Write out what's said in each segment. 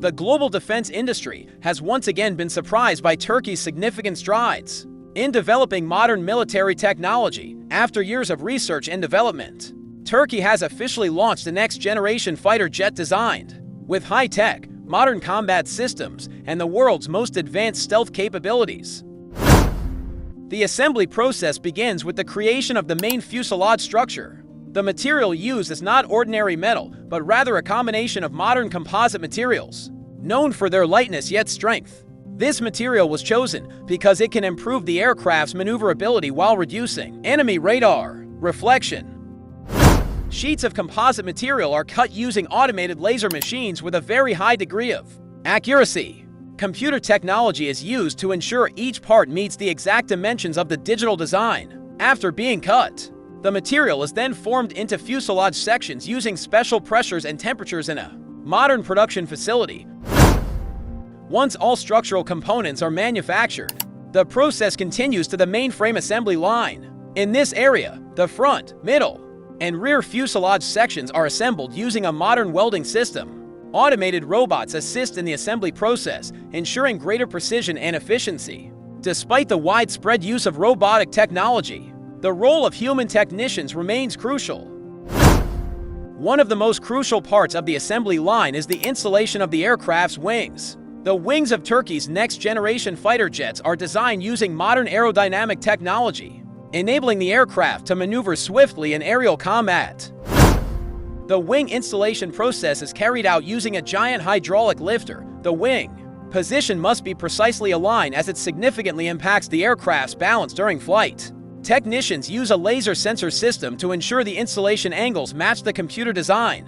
The global defense industry has once again been surprised by Turkey's significant strides in developing modern military technology. After years of research and development, Turkey has officially launched a next-generation fighter jet designed with high-tech, modern combat systems and the world's most advanced stealth capabilities. The assembly process begins with the creation of the main fuselage structure. The material used is not ordinary metal, but rather a combination of modern composite materials, known for their lightness yet strength. This material was chosen because it can improve the aircraft's maneuverability while reducing enemy radar reflection. Sheets of composite material are cut using automated laser machines with a very high degree of accuracy. Computer technology is used to ensure each part meets the exact dimensions of the digital design. After being cut, the material is then formed into fuselage sections using special pressures and temperatures in a modern production facility. Once all structural components are manufactured, the process continues to the mainframe assembly line. In this area, the front, middle, and rear fuselage sections are assembled using a modern welding system. Automated robots assist in the assembly process, ensuring greater precision and efficiency. Despite the widespread use of robotic technology, the role of human technicians remains crucial. One of the most crucial parts of the assembly line is the installation of the aircraft's wings. The wings of Turkey's next-generation fighter jets are designed using modern aerodynamic technology, enabling the aircraft to maneuver swiftly in aerial combat. The wing installation process is carried out using a giant hydraulic lifter. The wing position must be precisely aligned as it significantly impacts the aircraft's balance during flight. Technicians use a laser sensor system to ensure the installation angles match the computer design.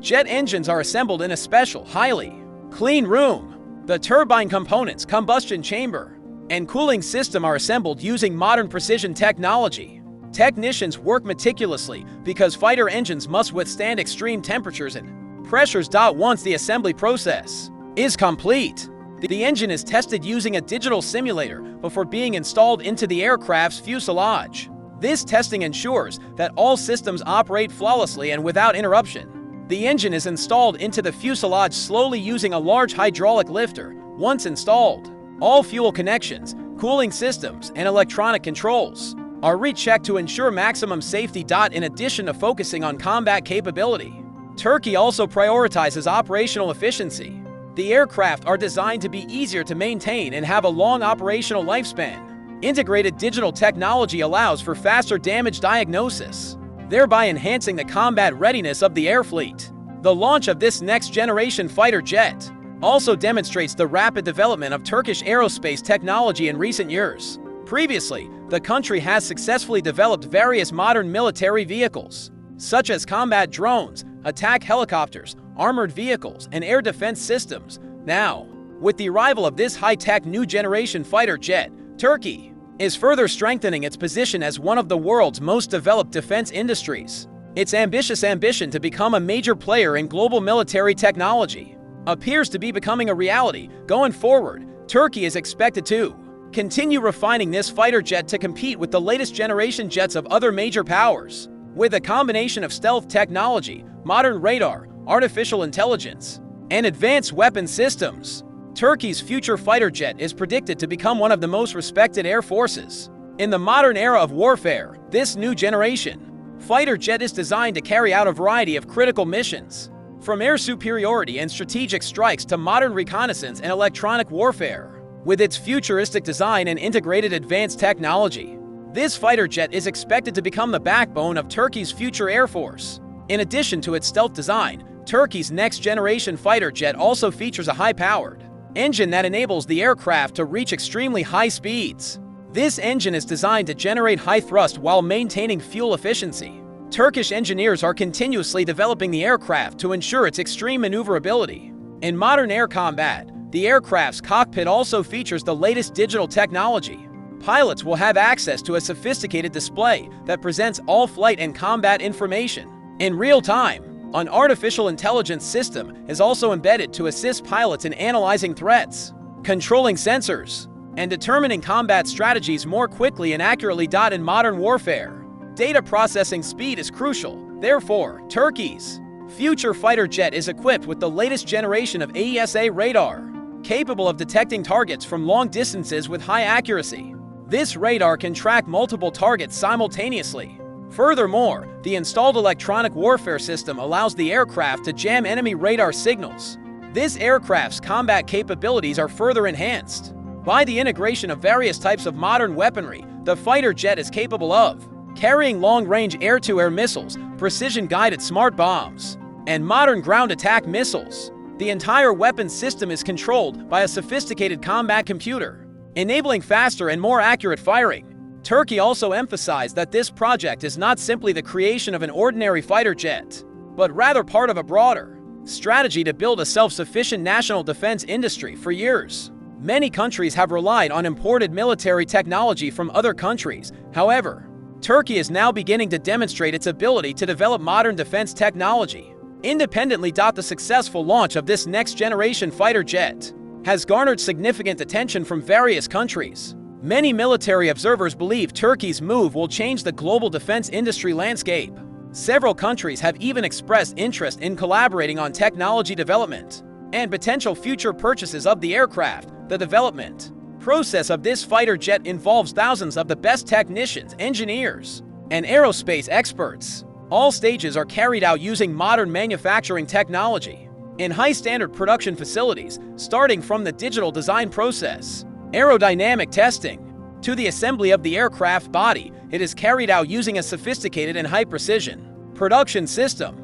Jet engines are assembled in a special, highly clean room. The turbine components, combustion chamber, and cooling system are assembled using modern precision technology. Technicians work meticulously because fighter engines must withstand extreme temperatures and pressures. Once the assembly process is complete, the engine is tested using a digital simulator before being installed into the aircraft's fuselage. This testing ensures that all systems operate flawlessly and without interruption. The engine is installed into the fuselage slowly using a large hydraulic lifter. Once installed, all fuel connections, cooling systems, and electronic controls are rechecked to ensure maximum safety. In addition to focusing on combat capability, Turkey also prioritizes operational efficiency. The aircraft are designed to be easier to maintain and have a long operational lifespan. Integrated digital technology allows for faster damage diagnosis, thereby enhancing the combat readiness of the air fleet. The launch of this next-generation fighter jet also demonstrates the rapid development of Turkish aerospace technology in recent years. Previously, the country has successfully developed various modern military vehicles, such as combat drones, attack helicopters, armored vehicles, and air defense systems. Now, with the arrival of this high-tech new-generation fighter jet, Turkey is further strengthening its position as one of the world's most developed defense industries. Its ambitious ambition to become a major player in global military technology appears to be becoming a reality. Going forward, Turkey is expected to continue refining this fighter jet to compete with the latest generation jets of other major powers. With a combination of stealth technology, modern radar, artificial intelligence, and advanced weapon systems, Turkey's future fighter jet is predicted to become one of the most respected air forces. In the modern era of warfare, this new generation fighter jet is designed to carry out a variety of critical missions, from air superiority and strategic strikes to modern reconnaissance and electronic warfare. With its futuristic design and integrated advanced technology, this fighter jet is expected to become the backbone of Turkey's future air force. In addition to its stealth design, Turkey's next-generation fighter jet also features a high-powered engine that enables the aircraft to reach extremely high speeds. This engine is designed to generate high thrust while maintaining fuel efficiency. Turkish engineers are continuously developing the aircraft to ensure its extreme maneuverability. In modern air combat, the aircraft's cockpit also features the latest digital technology. Pilots will have access to a sophisticated display that presents all flight and combat information in real time. An artificial intelligence system is also embedded to assist pilots in analyzing threats, controlling sensors, and determining combat strategies more quickly and accurately. In modern warfare, data processing speed is crucial. Therefore, Turkey's future fighter jet is equipped with the latest generation of AESA radar, capable of detecting targets from long distances with high accuracy. This radar can track multiple targets simultaneously. Furthermore, the installed electronic warfare system allows the aircraft to jam enemy radar signals. This aircraft's combat capabilities are further enhanced by the integration of various types of modern weaponry. The fighter jet is capable of carrying long-range air-to-air missiles, precision-guided smart bombs, and modern ground attack missiles. The entire weapon system is controlled by a sophisticated combat computer, enabling faster and more accurate firing. Turkey also emphasized that this project is not simply the creation of an ordinary fighter jet, but rather part of a broader strategy to build a self-sufficient national defense industry. For years, many countries have relied on imported military technology from other countries. However, Turkey is now beginning to demonstrate its ability to develop modern defense technology independently. The successful launch of this next-generation fighter jet has garnered significant attention from various countries. Many military observers believe Turkey's move will change the global defense industry landscape. Several countries have even expressed interest in collaborating on technology development and potential future purchases of the aircraft. The development process of this fighter jet involves thousands of the best technicians, engineers, and aerospace experts. All stages are carried out using modern manufacturing technology in high-standard production facilities, starting from the digital design process, aerodynamic testing, to the assembly of the aircraft body. It is carried out using a sophisticated and high-precision production system.